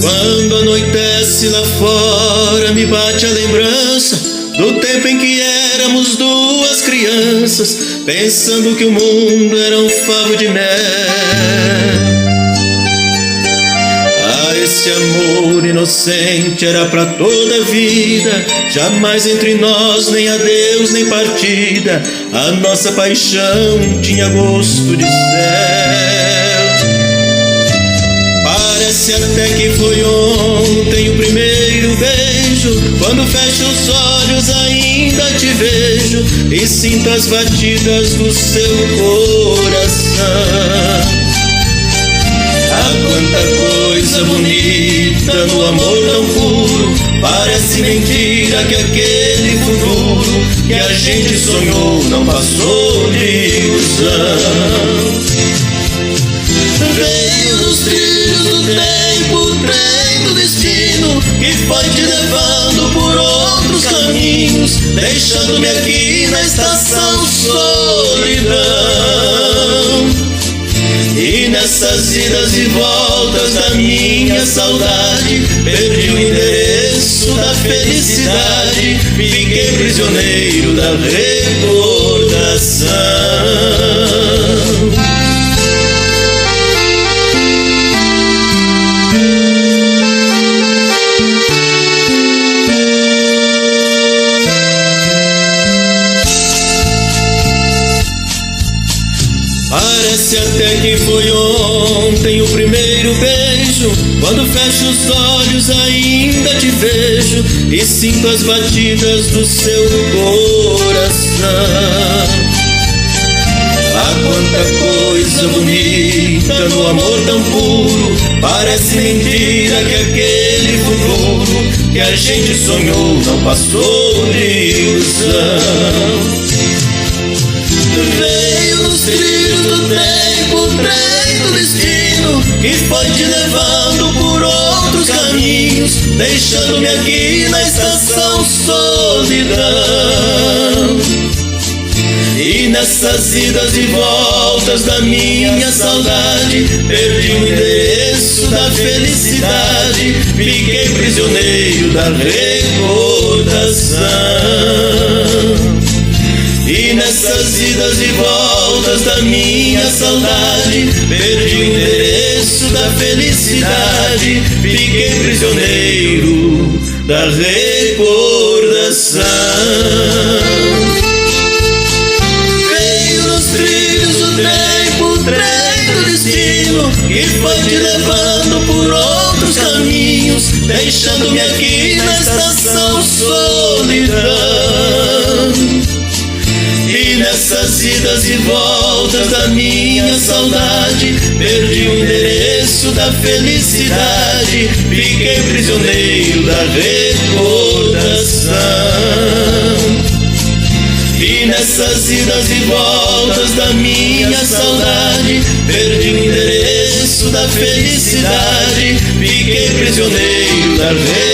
Quando anoitece lá fora, me bate a lembrança do tempo em que éramos duas crianças, pensando que o mundo era um favo de mel. Ah, esse amor inocente era pra toda a vida, jamais entre nós nem adeus nem partida. A nossa paixão tinha gosto de céu. Parece até que foi ontem o primeiro beijo. Quando fecho os olhos ainda te vejo e sinto as batidas do seu coração. Ah, quanta coisa bonita no amor tão puro. Parece mentira que aquele futuro que a gente sonhou não passou de ilusão. Veio nos trilhos do tempo, o trem do destino, que foi te levando por outros caminhos, deixando-me aqui na estação solidão. E nessas idas e voltas da minha saudade, perdi o endereço da felicidade, fiquei prisioneiro da recordação. Parece até que foi ontem o primeiro beijo. Quando fecho os olhos ainda te vejo e sinto as batidas do seu coração. Ah, quanta coisa bonita no amor tão puro. Parece mentira que aquele futuro que a gente sonhou não passou de ilusão. Veio nos trilhos do tempo, o trem do destino, que foi te levando por outros caminhos, deixando-me aqui na estação solidão. E nessas idas e voltas da minha saudade, perdi o endereço da felicidade, fiquei prisioneiro da recordação. E nessas idas e voltas da minha saudade, perdi o endereço da felicidade, fiquei prisioneiro da recordação. Veio nos trilhos do tempo, o trem do destino, que foi te levando por outros caminhos, deixando-me aqui na estação solidão. E nessas idas e voltas da minha saudade, perdi o endereço da felicidade, fiquei prisioneiro da recordação. E nessas idas e voltas da minha saudade, perdi o endereço da felicidade, fiquei prisioneiro da recordação.